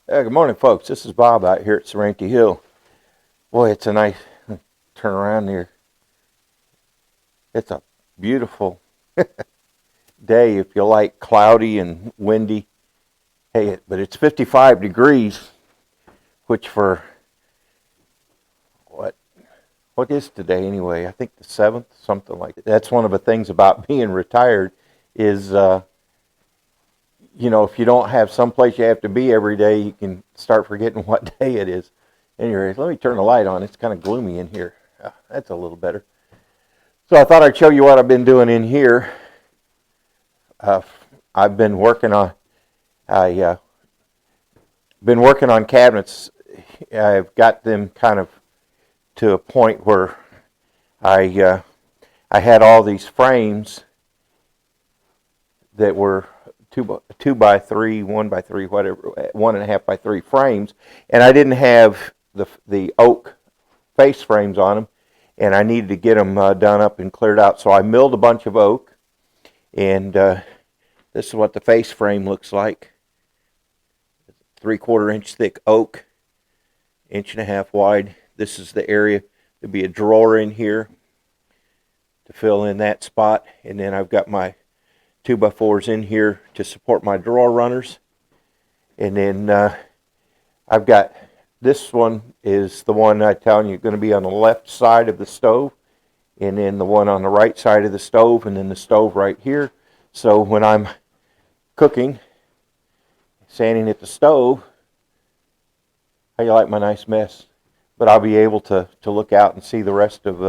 Good morning, folks. This is Bob out here at Serenity Hill. Boy, it's a nice turn around here. It's a beautiful day if you like cloudy and windy. Hey, but it's 55 degrees, which for what is today anyway? I think the 7th, something like that. That's one of the things about being retired is, if you don't have someplace you have to be every day, you can start forgetting what day it is. Anyway, let me turn the light on. It's kind of gloomy in here. That's a little better. So I thought I'd show you what I've been doing in here. I've been working on cabinets. I've got them kind of to a point where I had all these frames that were two by three, 1x3, whatever, 1.5 by 3 frames, and I didn't have the oak face frames on them, and I needed to get them done up and cleared out. So I milled a bunch of oak, and this is what the face frame looks like. 3/4 inch thick oak, 1.5 inch wide. This is the area. There'll be a drawer in here to fill in that spot, and then I've got my 2x4s in here to support my drawer runners. And then I've got this one is the one I'm telling you going to be on the left side of the stove, and then the one on the right side of the stove, and then the stove right here. So when I'm cooking, standing at the stove, how you like my nice mess? But I'll be able to look out and see the rest of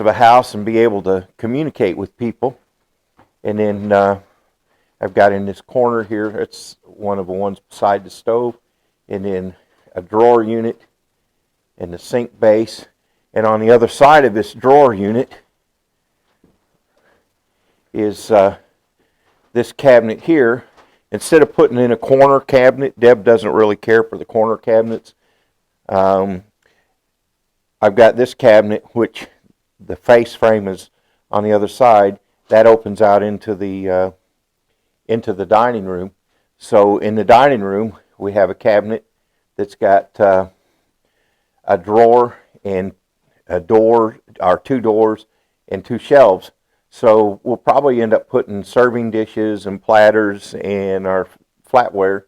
a house and be able to communicate with people. And then I've got in this corner here, it's one of the ones beside the stove, and then a drawer unit and the sink base. And on the other side of this drawer unit is this cabinet here. Instead of putting in a corner cabinet, Deb doesn't really care for the corner cabinets. I've got this cabinet, which the face frame is on the other side. That opens out into the dining room. So in the dining room, we have a cabinet that's got a drawer and a door, or 2 doors and 2 shelves. So we'll probably end up putting serving dishes and platters and our flatware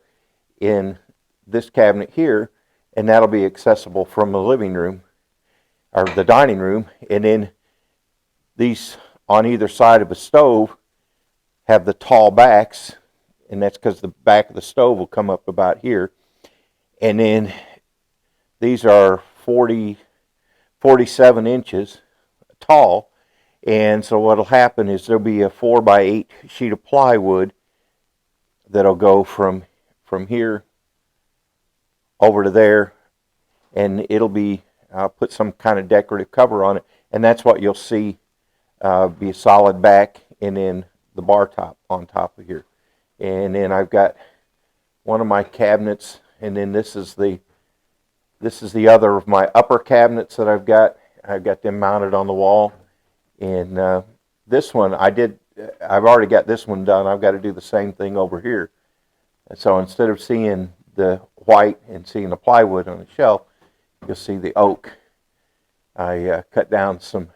in this cabinet here, and that'll be accessible from the living room or the dining room. And then these on either side of a stove have the tall backs, and that's because the back of the stove will come up about here. And then these are 47 inches tall, and so what'll happen is there'll be a 4x8 sheet of plywood that'll go from here over to there, and I'll put some kind of decorative cover on it, and that's what you'll see be a solid back, and then the bar top on top of here. And then I've got one of my cabinets, and then this is the other of my upper cabinets that I've got. I've got them mounted on the wall. And this one I've already got this one done. I've got to do the same thing over here. And so instead of seeing the white and seeing the plywood on the shelf, you'll see the oak. I cut down some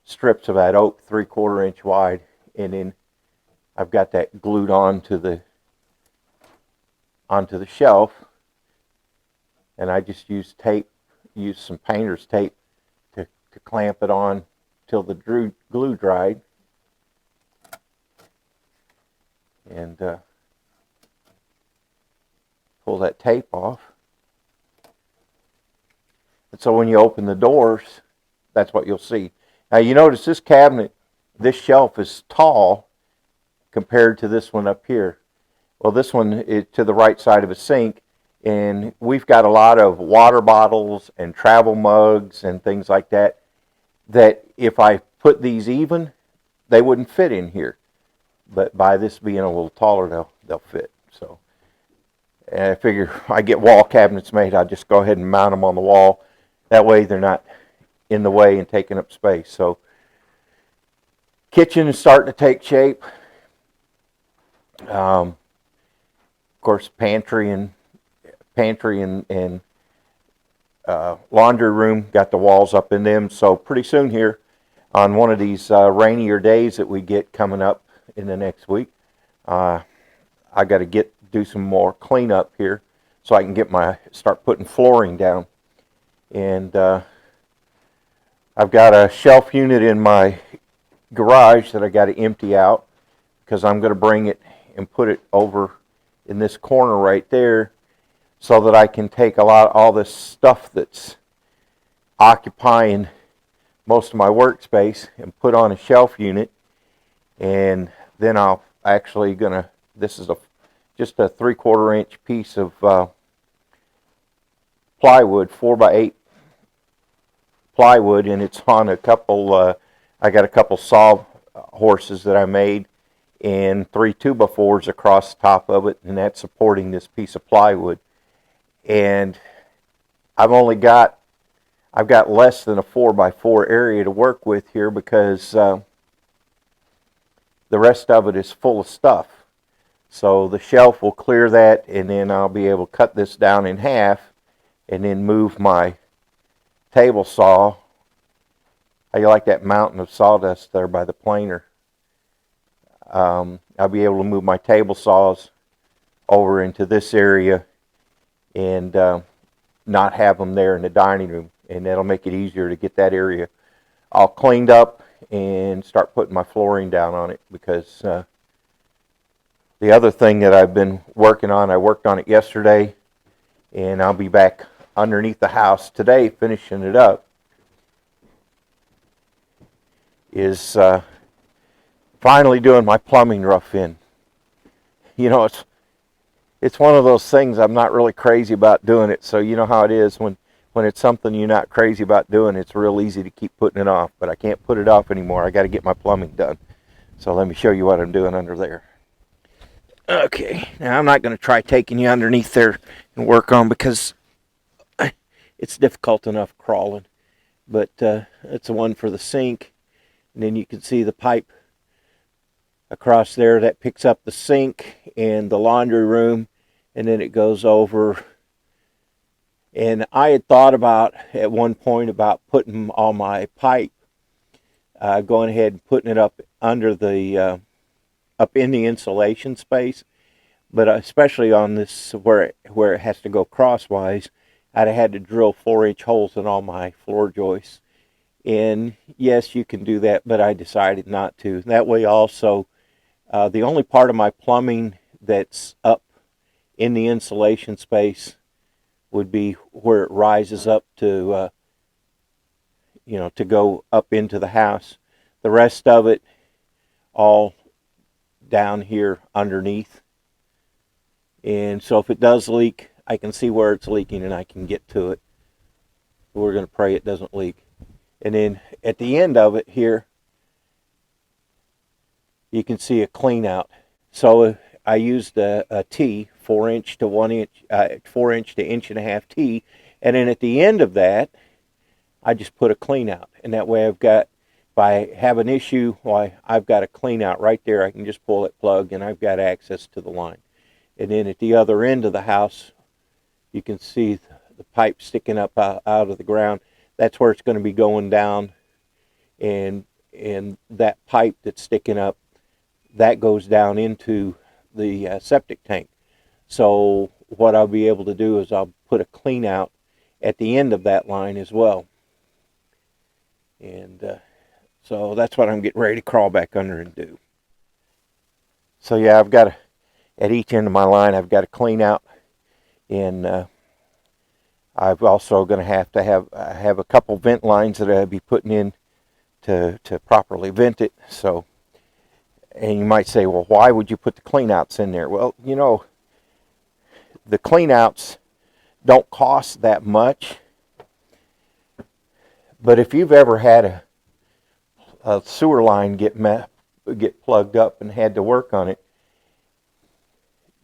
strips of that oak 3/4 inch wide, and then I've got that glued onto the shelf, and I just use some painter's tape to clamp it on till the glue dried, and pull that tape off. And so when you open the doors, that's what you'll see. Now you notice this cabinet, this shelf is tall compared to this one up here. Well, this one is to the right side of a sink, and we've got a lot of water bottles and travel mugs and things like that if I put these even, they wouldn't fit in here. But by this being a little taller, they'll fit. So and I figure if I get wall cabinets made, I'll just go ahead and mount them on the wall. That way they're not in the way and taking up space. So kitchen is starting to take shape. Of course, pantry and laundry room, got the walls up in them. So pretty soon here, on one of these rainier days that we get coming up in the next week, I got to do some more cleanup here so I can start putting flooring down. And I've got a shelf unit in my garage that I got to empty out, because I'm going to bring it and put it over in this corner right there, so that I can take all this stuff that's occupying most of my workspace and put on a shelf unit. And then I'll actually this is just a 3/4 inch piece of plywood, 4x8 plywood, and it's on a couple, I got a couple saw horses that I made, and 3 2x4s across the top of it, and that's supporting this piece of plywood. And I've got less than a 4x4 area to work with here, because the rest of it is full of stuff. So the shelf will clear that, and then I'll be able to cut this down in half and then move my table saw. How you like that mountain of sawdust there by the planer? I'll be able to move my table saws over into this area and not have them there in the dining room, and that'll make it easier to get that area all cleaned up and start putting my flooring down on it. Because the other thing that I've been working on, I worked on it yesterday, and I'll be back underneath the house today finishing it up, is finally doing my plumbing rough-in. You know, it's one of those things, I'm not really crazy about doing it. So you know how it is when it's something you're not crazy about doing, it's real easy to keep putting it off. But I can't put it off anymore. I got to get my plumbing done. So let me show you what I'm doing under there. Okay, now I'm not going to try taking you underneath there and work on, because it's difficult enough crawling. But it's the one for the sink, and then you can see the pipe across there that picks up the sink and the laundry room, and then it goes over. And I had thought about at one point about putting all my pipe, going ahead and putting it up under the up in the insulation space, but especially on this where it has to go crosswise, I'd have had to drill 4-inch holes in all my floor joists. And yes, you can do that, but I decided not to. That way also, the only part of my plumbing that's up in the insulation space would be where it rises up to, to go up into the house. The rest of it, all down here underneath. And so if it does leak, I can see where it's leaking and I can get to it. We're going to pray it doesn't leak. And then at the end of it here, you can see a clean out. So I used a T, 4-inch to 1-inch, 4-inch to 1.5-inch T, and then at the end of that, I just put a clean out. And that way I've got, if I have an issue, why, I've got a clean out right there. I can just pull that plug and I've got access to the line. And then at the other end of the house, you can see the pipe sticking up out of the ground. That's where it's going to be going down. And that pipe that's sticking up, that goes down into the septic tank. So what I'll be able to do is I'll put a clean out at the end of that line as well. And so that's what I'm getting ready to crawl back under and do. So yeah, I've got at each end of my line, I've got to clean out, and I've also going to have a couple vent lines that I'll be putting in to properly vent it. So, and you might say, well, why would you put the clean outs in there? Well, you know, the clean outs don't cost that much, but if you've ever had a sewer line get plugged up and had to work on it,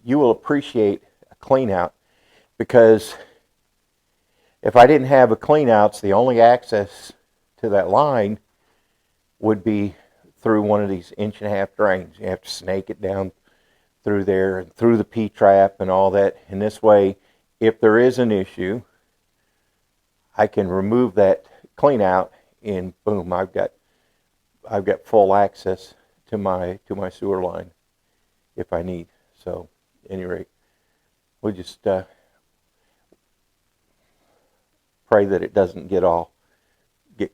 you will appreciate a clean out, because if I didn't have a clean outs, the only access to that line would be through one of these 1.5-inch drains. You have to snake it down through there and through the P-trap and all that. And this way, if there is an issue, I can remove that clean out and boom, I've got full access to my sewer line if I need. So, at any rate, we'll just pray that it doesn't get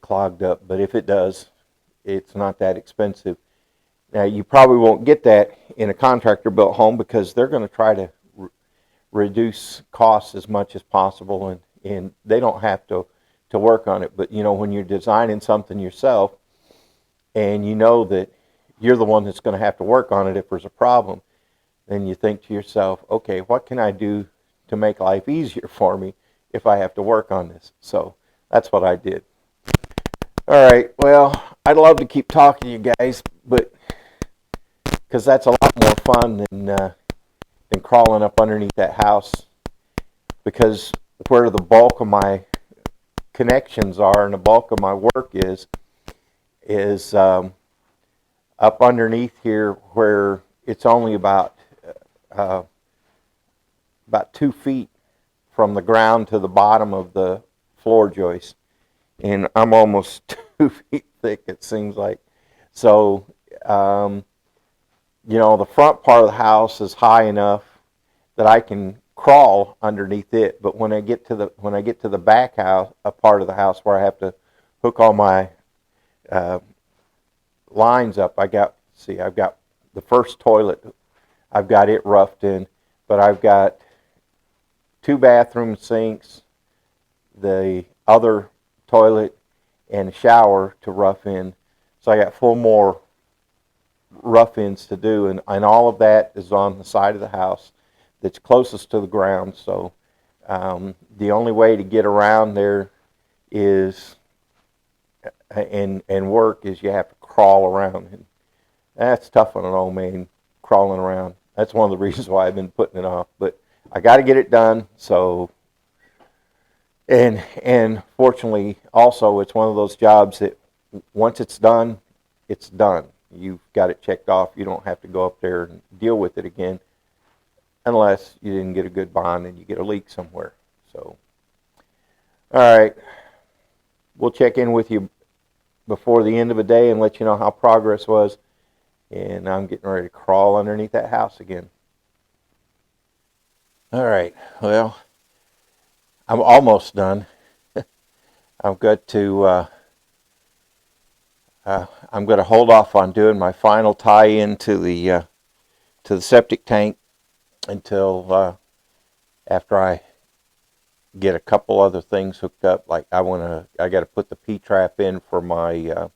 clogged up. But if it does, it's not that expensive. Now, you probably won't get that in a contractor-built home because they're going to try to reduce costs as much as possible, and they don't have to work on it. But, you know, when you're designing something yourself and you know that you're the one that's going to have to work on it if there's a problem, then you think to yourself, okay, what can I do to make life easier for me if I have to work on this? So that's what I did. All right, well, I'd love to keep talking to you guys, but because that's a lot more fun than crawling up underneath that house, because where the bulk of my connections are and the bulk of my work is up underneath here, where it's only about 2 feet from the ground to the bottom of the floor joist, and I'm almost 2 feet thick, it seems like. So you know, the front part of the house is high enough that I can crawl underneath it, but when I get to the back house, a part of the house where I have to hook all my lines up, I've got the first toilet, I've got it roughed in, but I've got 2 bathroom sinks, the other toilet, and a shower to rough in. So I got 4 more rough ends to do, and all of that is on the side of the house that's closest to the ground. So the only way to get around there is and work is you have to crawl around, and that's tough on an old man, crawling around. That's one of the reasons why I've been putting it off, but I got to get it done. So and fortunately also it's one of those jobs that once it's done, it's done. You've got it checked off. You don't have to go up there and deal with it again unless you didn't get a good bond and you get a leak somewhere. So, all right. We'll check in with you before the end of the day and let you know how progress was. And I'm getting ready to crawl underneath that house again. All right. Well, I'm almost done. I've got to... I'm going to hold off on doing my final tie-in to the septic tank until after I get a couple other things hooked up. Like I got to put the P-trap in for my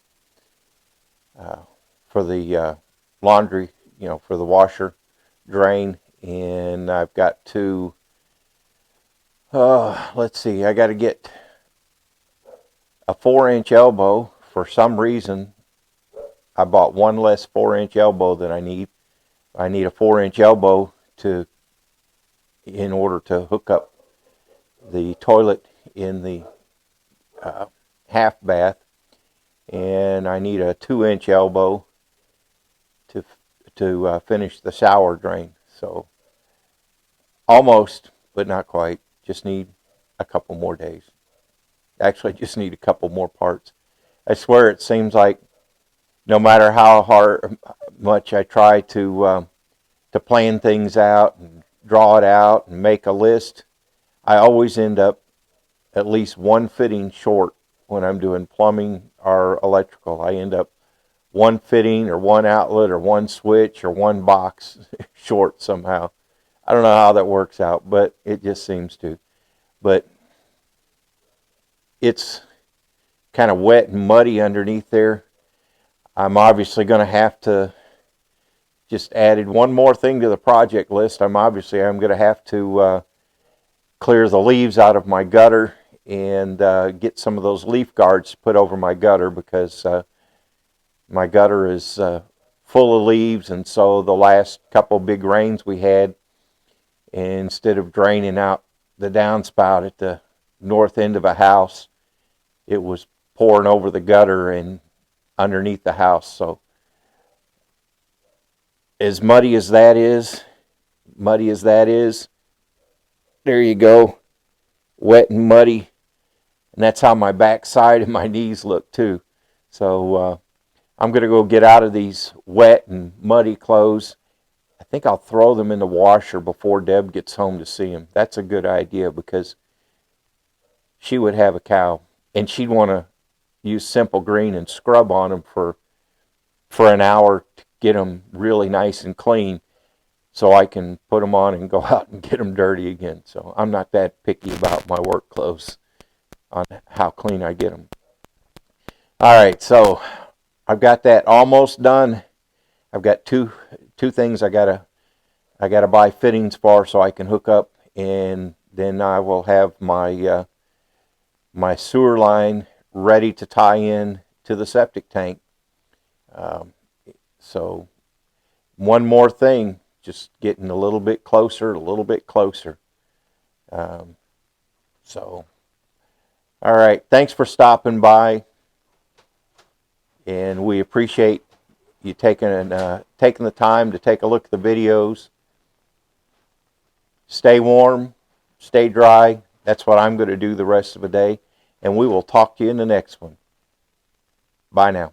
for the laundry, you know, for the washer drain, and I've got to let's see, I got to get a 4-inch elbow. For some reason, I bought one less 4-inch elbow than I need. I need a 4-inch elbow in order to hook up the toilet in the half bath, and I need a 2-inch elbow to finish the shower drain. So almost, but not quite. Just need a couple more days. Actually, I just need a couple more parts. I swear it seems like no matter how much I try to plan things out and draw it out and make a list, I always end up at least one fitting short when I'm doing plumbing or electrical. I end up one fitting or one outlet or one switch or one box short somehow. I don't know how that works out, but it just seems to. But it's kind of wet and muddy underneath there. I'm obviously going to have to just added one more thing to the project list. I'm going to have to clear the leaves out of my gutter and get some of those leaf guards put over my gutter, because my gutter is full of leaves, and so the last couple big rains we had, instead of draining out the downspout at the north end of a house, it was pouring over the gutter and underneath the house. So as muddy as that is, there you go, wet and muddy. And that's how my backside and my knees look too. So I'm going to go get out of these wet and muddy clothes. I think I'll throw them in the washer before Deb gets home to see them. That's a good idea, because she would have a cow and she'd want to use Simple Green and scrub on them for an hour to get them really nice and clean, so I can put them on and go out and get them dirty again. So I'm not that picky about my work clothes on how clean I get them. All right, so I've got that almost done. I've got two things I gotta buy fittings for so I can hook up, and then I will have my my sewer line ready to tie in to the septic tank. So one more thing, just getting a little bit closer. So, all right, thanks for stopping by, and we appreciate you taking the time to take a look at the videos. Stay warm, stay dry. That's what I'm going to do the rest of the day, and we will talk to you in the next one. Bye now.